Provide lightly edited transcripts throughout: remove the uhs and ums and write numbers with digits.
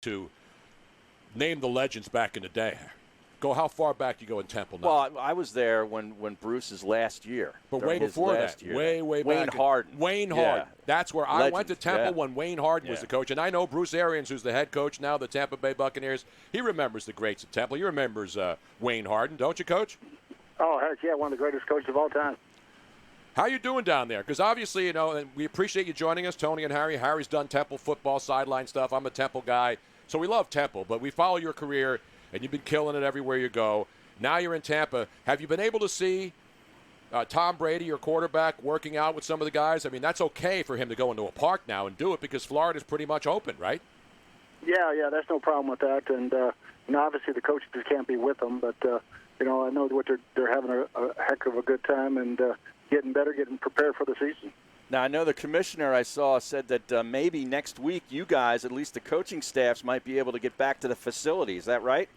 to name the legends back in the day. How far back do you go in Temple now? Well, I was there when Bruce's last year. But way before that. Way Wayne back. Harden. Wayne Harden. That's where I went to Temple when Wayne Harden was the coach. And I know Bruce Arians, who's the head coach now, the Tampa Bay Buccaneers, he remembers the greats at Temple. He remembers Wayne Harden, don't you, Coach? Oh, heck yeah, one of the greatest coaches of all time. How you doing down there? Because obviously, and we appreciate you joining us, Tony and Harry. Harry's done Temple football, sideline stuff. I'm a Temple guy. So we love Temple, but we follow your career, and you've been killing it everywhere you go. Now you're in Tampa. Have you been able to see Tom Brady, your quarterback, working out with some of the guys? I mean, that's okay for him to go into a park now and do it because Florida's pretty much open, right? Yeah, there's no problem with that. And obviously the coaches can't be with them, but I know what they're having a heck of a good time and getting better, getting prepared for the season. Now, I know the commissioner I saw said that maybe next week you guys, at least the coaching staffs, might be able to get back to the facility. Is that right?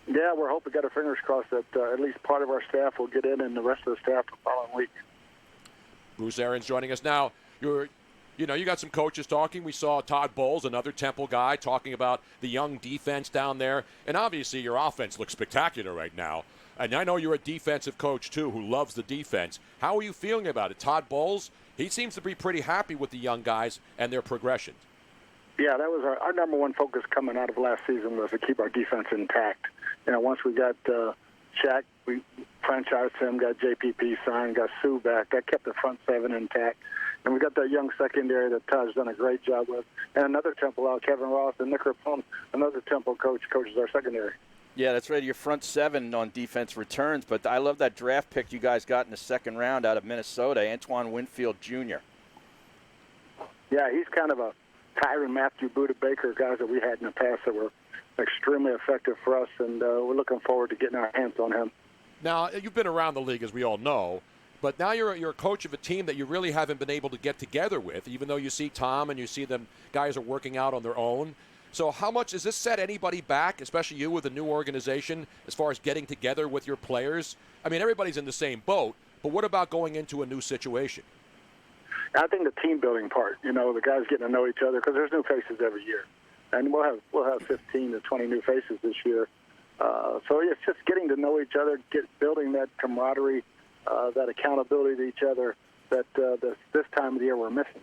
Yeah, we're hoping, got our fingers crossed that at least part of our staff will get in and the rest of the staff the following week. Bruce Arians joining us now. You got some coaches talking. We saw Todd Bowles, another Temple guy, talking about the young defense down there. And obviously your offense looks spectacular right now. And I know you're a defensive coach, too, who loves the defense. How are you feeling about it? Todd Bowles, he seems to be pretty happy with the young guys and their progression. Yeah, that was our number one focus coming out of last season was to keep our defense intact. Once we got Shaq, we franchised him, got JPP signed, got Sue back. That kept the front seven intact. And we got that young secondary that Todd's done a great job with. And another Temple out, Kevin Ross and Nick Rapone, another Temple coaches our secondary. Yeah, that's right. Your front seven on defense returns. But I love that draft pick you guys got in the second round out of Minnesota, Antoine Winfield Jr. Yeah, he's kind of a Tyron Matthew, Buda Baker guys that we had in the past that were extremely effective for us, and we're looking forward to getting our hands on him. Now, you've been around the league, as we all know, but now you're a coach of a team that you really haven't been able to get together with, even though you see Tom and you see them guys are working out on their own. So how much does this set anybody back, especially you with a new organization, as far as getting together with your players? I mean, everybody's in the same boat, but what about going into a new situation? I think the team building part, the guys getting to know each other, because there's new faces every year. And we'll have 15 to 20 new faces this year. So it's just getting to know each other, building that camaraderie, that accountability to each other that this time of the year we're missing.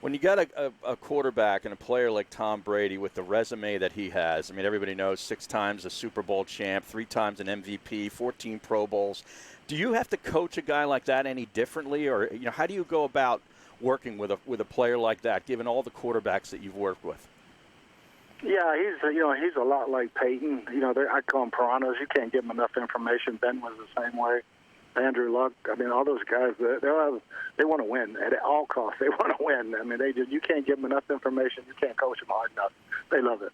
When you got a quarterback and a player like Tom Brady with the resume that he has, I mean, everybody knows 6 times a Super Bowl champ, 3 times an MVP, 14 Pro Bowls. Do you have to coach a guy like that any differently, or how do you go about working with a player like that, given all the quarterbacks that you've worked with? Yeah, he's a lot like Peyton. I call them piranhas. You can't give them enough information. Ben was the same way. Andrew Luck. I mean, all those guys. They want to win at all costs. They want to win. I mean, you can't give them enough information. You can't coach them hard enough. They love it.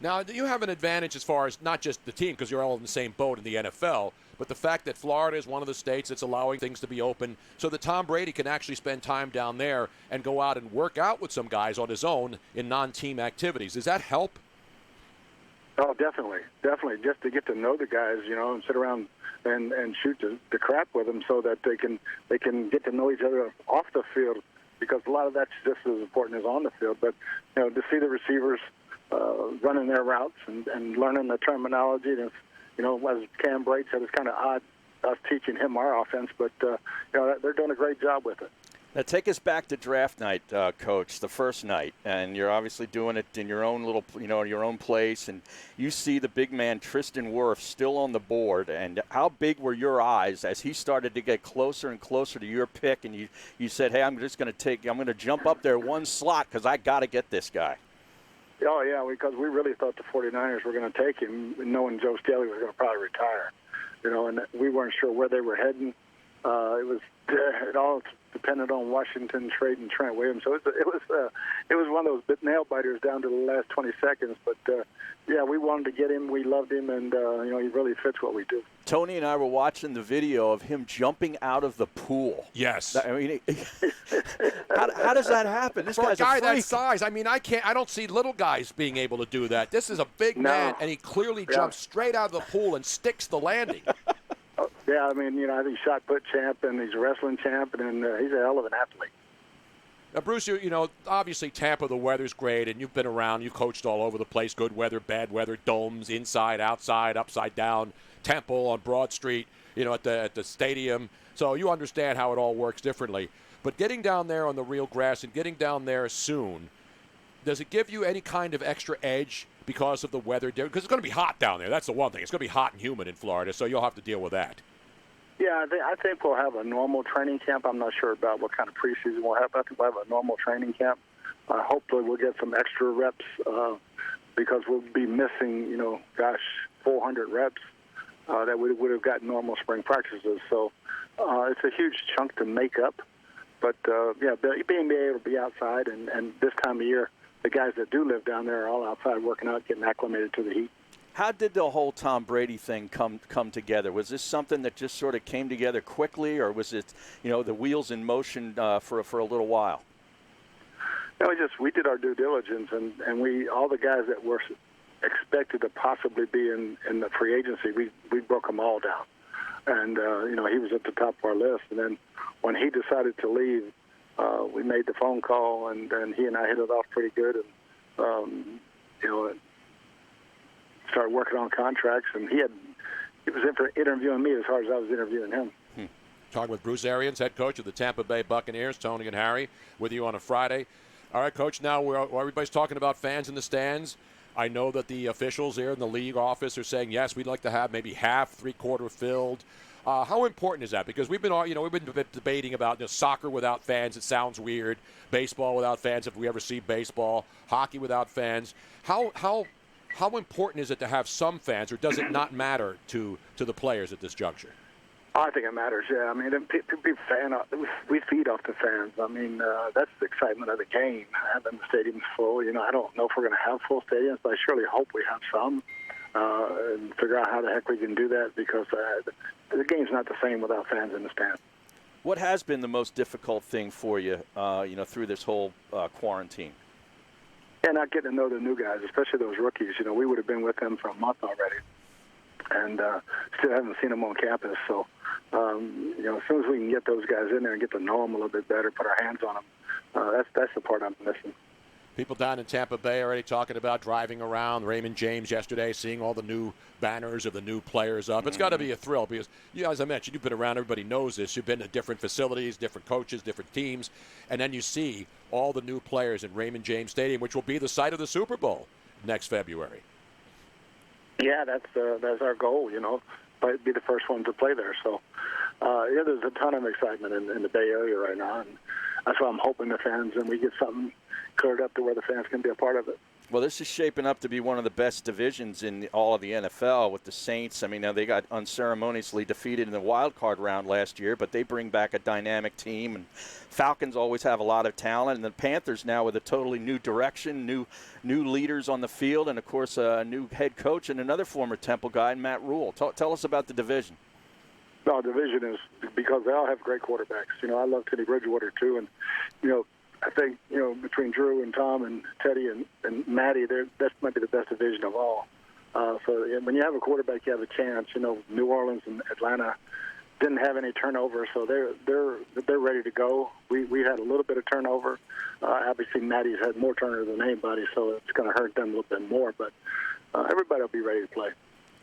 Now, do you have an advantage as far as not just the team, because you're all in the same boat in the NFL, but the fact that Florida is one of the states that's allowing things to be open so that Tom Brady can actually spend time down there and go out and work out with some guys on his own in non-team activities? Does that help? Oh, definitely. Just to get to know the guys, and sit around and shoot the crap with them so that they can get to know each other off the field, because a lot of that's just as important as on the field. But, to see the receivers running their routes and learning the terminology. And, as Cam Brate said, it's kind of odd us teaching him our offense, but, they're doing a great job with it. Now, take us back to draft night, Coach, the first night, and you're obviously doing it in your own little, your own place, and you see the big man Tristan Wirfs still on the board, and how big were your eyes as he started to get closer and closer to your pick, and you said, hey, I'm going to jump up there one slot because I got to get this guy. Oh, yeah, because we really thought the 49ers were going to take him, knowing Joe Staley was going to probably retire, and we weren't sure where they were heading. It all depended on Washington trading Trent Williams. So it was one of those nail biters down to the last 20 seconds. But yeah, we wanted to get him. We loved him, and he really fits what we do. Tony and I were watching the video of him jumping out of the pool. Yes. I mean, how does that happen? This guy's a guy a freak. that size. I mean, I don't see little guys being able to do that. This is a big man, and he clearly jumps straight out of the pool and sticks the landing. Yeah, I mean, he's shot put champ and he's a wrestling champ, and he's a hell of an athlete. Now, Bruce, obviously Tampa, the weather's great, and you've been around. You've coached all over the place, good weather, bad weather, domes, inside, outside, upside down, Temple on Broad Street, at the stadium. So you understand how it all works differently. But getting down there on the real grass and getting down there soon, does it give you any kind of extra edge because of the weather? Because it's going to be hot down there. That's the one thing. It's going to be hot and humid in Florida, so you'll have to deal with that. Yeah, I think we'll have a normal training camp. I'm not sure about what kind of preseason we'll have. I think we'll have a normal training camp. Hopefully we'll get some extra reps because we'll be missing, 400 reps that we would have gotten normal spring practices. So it's a huge chunk to make up. But, being able to be outside, and this time of year, the guys that do live down there are all outside working out, getting acclimated to the heat. How did the whole Tom Brady thing come together? Was this something that just sort of came together quickly, or was it, the wheels in motion for a little while? No, we did our due diligence, and all the guys that were expected to possibly be in the free agency, we broke them all down. And, he was at the top of our list. And then when he decided to leave, we made the phone call, and he and I hit it off pretty good. And, started working on contracts. And he was interviewing me as hard as I was interviewing him. Talking with Bruce Arians, head coach of the Tampa Bay Buccaneers, Tony and Harry, with you on a Friday. All right, Coach, now everybody's talking about fans in the stands. I know that the officials here in the league office are saying, yes, we'd like to have maybe half, three-quarter filled. How important is that? Because we've been debating about soccer without fans. It sounds weird. Baseball without fans, if we ever see baseball. Hockey without fans. How important is it to have some fans, or does it not matter to the players at this juncture? I think it matters, yeah. I mean, we feed off the fans. I mean, that's the excitement of the game, having the stadiums full. I don't know if we're going to have full stadiums, but I surely hope we have some and figure out how the heck we can do that, because the game's not the same without fans in the stands. What has been the most difficult thing for you, through this whole quarantine? Yeah, not getting to know the new guys, especially those rookies. We would have been with them for a month already, and still haven't seen them on campus. So, as soon as we can get those guys in there and get to know them a little bit better, put our hands on them, that's the part I'm missing. People down in Tampa Bay already talking about driving around. Raymond James yesterday, seeing all the new banners of the new players up. It's got to be a thrill because, as I mentioned, you've been around. Everybody knows this. You've been to different facilities, different coaches, different teams, and then you see all the new players in Raymond James Stadium, which will be the site of the Super Bowl next February. Yeah, that's our goal. Be the first one to play there. So, there's a ton of excitement in the Bay Area right now, and that's why I'm hoping the fans and we get something cleared up to where the fans can be a part of it. Well, this is shaping up to be one of the best divisions in all of the NFL with the Saints. I mean, now they got unceremoniously defeated in the wild card round last year, but they bring back a dynamic team. And Falcons always have a lot of talent. And the Panthers now with a totally new direction, new leaders on the field, and, of course, a new head coach and another former Temple guy, Matt Rule. Tell us about the division. No, division is because they all have great quarterbacks. I love Teddy Bridgewater, too. And, I think, between Drew and Tom and Teddy and Matty, that might be the best division of all. So when you have a quarterback, you have a chance. New Orleans and Atlanta didn't have any turnover, so they're ready to go. We had a little bit of turnover. Obviously, Matty's had more turnover than anybody, so it's going to hurt them a little bit more. But everybody will be ready to play.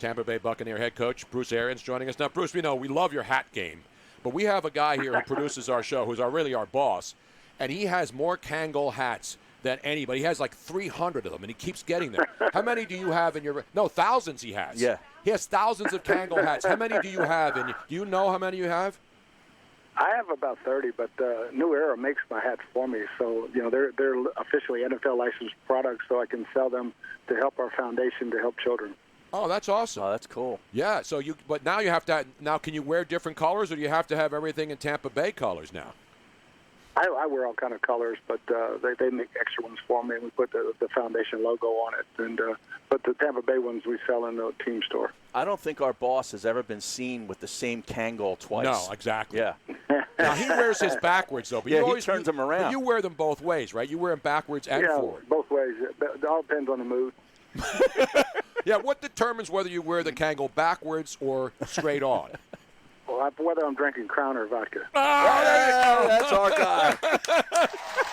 Tampa Bay Buccaneer head coach Bruce Arians joining us now. Bruce, we love your hat game, but we have a guy here who produces our show who's really our boss. And he has more Kangol hats than anybody. He has like 300 of them, and he keeps getting them. How many do you have in your – no, thousands he has. Yeah. He has thousands of Kangol hats. How many do you have? And do you know how many you have? I have about 30, but New Era makes my hats for me. So, they're officially NFL licensed products, so I can sell them to help our foundation to help children. Oh, that's awesome. Oh, that's cool. Yeah, but now you have to – now can you wear different colors, or do you have to have everything in Tampa Bay colors now? I wear all kind of colors, but they make extra ones for me, and we put the foundation logo on it. And but the Tampa Bay ones we sell in the team store. I don't think our boss has ever been seen with the same Kangol twice. No, exactly. Yeah. Now, he wears his backwards, though. But yeah, he turns them around. But you wear them both ways, right? You wear them backwards and forward. Yeah, both ways. It all depends on the mood. Yeah, what determines whether you wear the Kangol backwards or straight on? Well, whether I'm drinking Crown or vodka. Oh, there you go. That's our guy.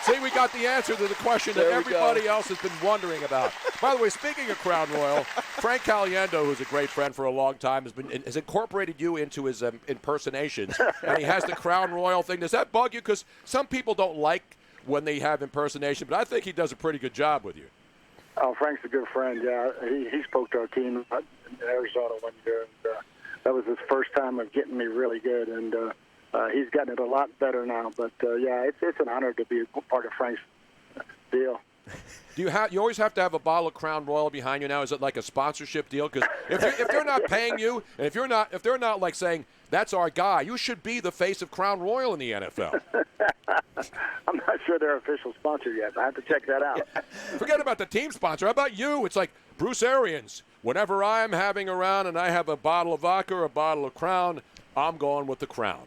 See, we got the answer to the question that everybody else has been wondering about. By the way, speaking of Crown Royal, Frank Caliendo, who's a great friend for a long time, has incorporated you into his impersonations, and he has the Crown Royal thing. Does that bug you? Because some people don't like when they have impersonation, but I think he does a pretty good job with you. Oh, Frank's a good friend. Yeah, he spoke to our team in Arizona one year, and that was his first time of getting me really good, and he's gotten it a lot better now. But yeah, it's an honor to be a part of Frank's deal. Do you always have to have a bottle of Crown Royal behind you now? Is it like a sponsorship deal? Because if they're not paying you, and if they're not like saying that's our guy, you should be the face of Crown Royal in the NFL. I'm not sure they're official sponsor yet. I have to check that out. Forget about the team sponsor. How about you? It's like Bruce Arians. Whenever I'm having around and I have a bottle of vodka or a bottle of Crown, I'm going with the Crown.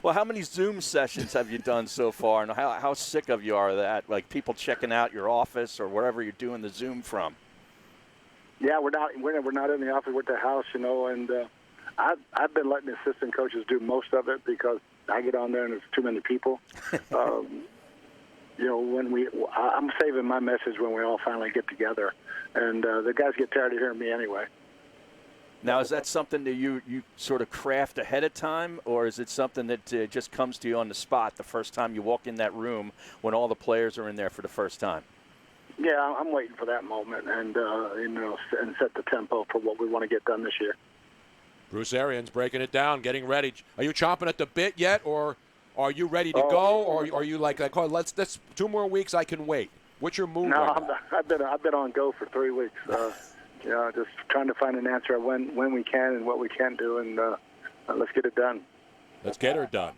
Well, how many Zoom sessions have you done so far, and how sick of you are that? Like people checking out your office or wherever you're doing the Zoom from? Yeah, we're not in the office. We're at the house, and I've been letting the assistant coaches do most of it because I get on there and there's too many people. I'm saving my message when we all finally get together, and the guys get tired of hearing me anyway. Now, is that something that you sort of craft ahead of time, or is it something that just comes to you on the spot the first time you walk in that room when all the players are in there for the first time? Yeah, I'm waiting for that moment and set the tempo for what we want to get done this year. Bruce Arians breaking it down, getting ready. Are you chomping at the bit yet, or are you ready to go, or are you like oh, let's 2 more weeks, I can wait? What's your mood? No, right now? I've been on go for 3 weeks. Just trying to find an answer when we can and what we can't do, and let's get it done. Let's get her done.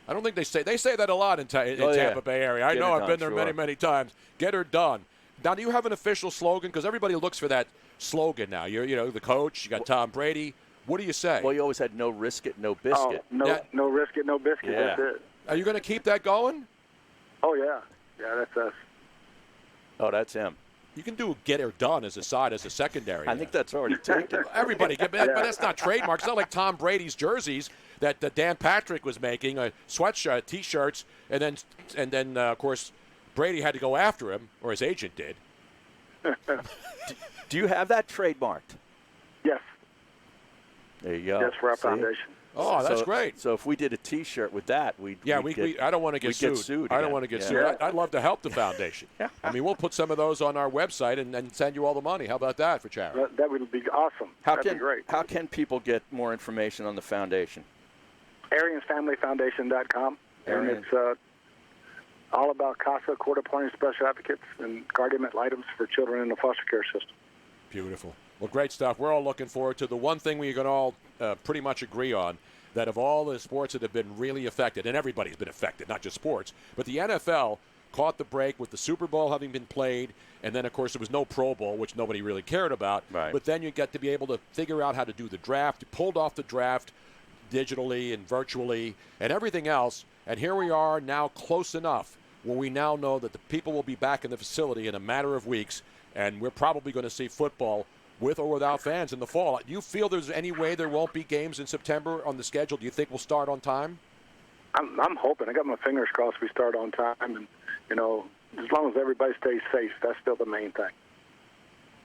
I don't think they say that a lot in Tampa Bay area. I know I've been there many times. Get her done. Now, do you have an official slogan? Because everybody looks for that slogan now. You're the coach. You got Tom Brady. What do you say? Well, you always had no risk it, no biscuit. Oh, no risk it, no biscuit. Yeah. That's it. Are you going to keep that going? Oh yeah, that's us. Oh, that's him. You can do get her done as a secondary. I think that's already taken. Everybody, but that's not trademark. It's not like Tom Brady's jerseys that Dan Patrick was making, sweatshirt, T-shirts, and then of course Brady had to go after him, or his agent did. Do you have that trademarked? Yes. There you go. Yes, for our foundation. Oh, that's great. So if we did a T-shirt with that, I don't want to get sued. I don't want to get sued. I'd love to help the foundation. I mean, we'll put some of those on our website and send you all the money. How about that for charity? That would be awesome. That'd be great. How can people get more information on the foundation? AriansFamilyFoundation.com. And it's all about CASA, court-appointed special advocates, and guardian ad litem for children in the foster care system. Beautiful. Well, great stuff. We're all looking forward to the one thing we can all pretty much agree on, that of all the sports that have been really affected, and everybody's been affected, not just sports, but the NFL caught the break with the Super Bowl having been played, and then, of course, there was no Pro Bowl, which nobody really cared about. Right. But then you get to be able to figure out how to do the draft. You pulled off the draft digitally and virtually and everything else, and here we are now close enough where we now know that the people will be back in the facility in a matter of weeks, and we're probably going to see football with or without fans in the fall. Do you feel there's any way there won't be games in September on the schedule? Do you think we'll start on time? I'm hoping. I got my fingers crossed we start on time, and as long as everybody stays safe, that's still the main thing.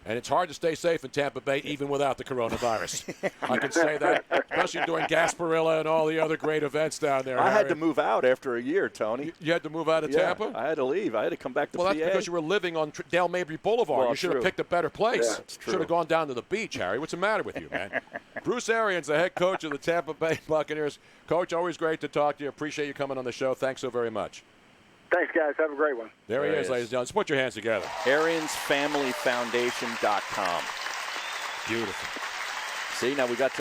And it's hard to stay safe in Tampa Bay even without the coronavirus. I can say that, especially doing Gasparilla and all the other great events down there. I had to move out after a year, Tony. You had to move out of Tampa? I had to leave. I had to come back to PA. Well, that's because you were living on Dale Mabry Boulevard. You should have picked a better place. Yeah, that's true. Should have gone down to the beach, Harry. What's the matter with you, man? Bruce Arians, the head coach of the Tampa Bay Buccaneers. Coach, always great to talk to you. Appreciate you coming on the show. Thanks so very much. Thanks, guys. Have a great one. There he is, ladies and gentlemen. Let's put your hands together. AriansFamilyFoundation.com. Beautiful. See, now we got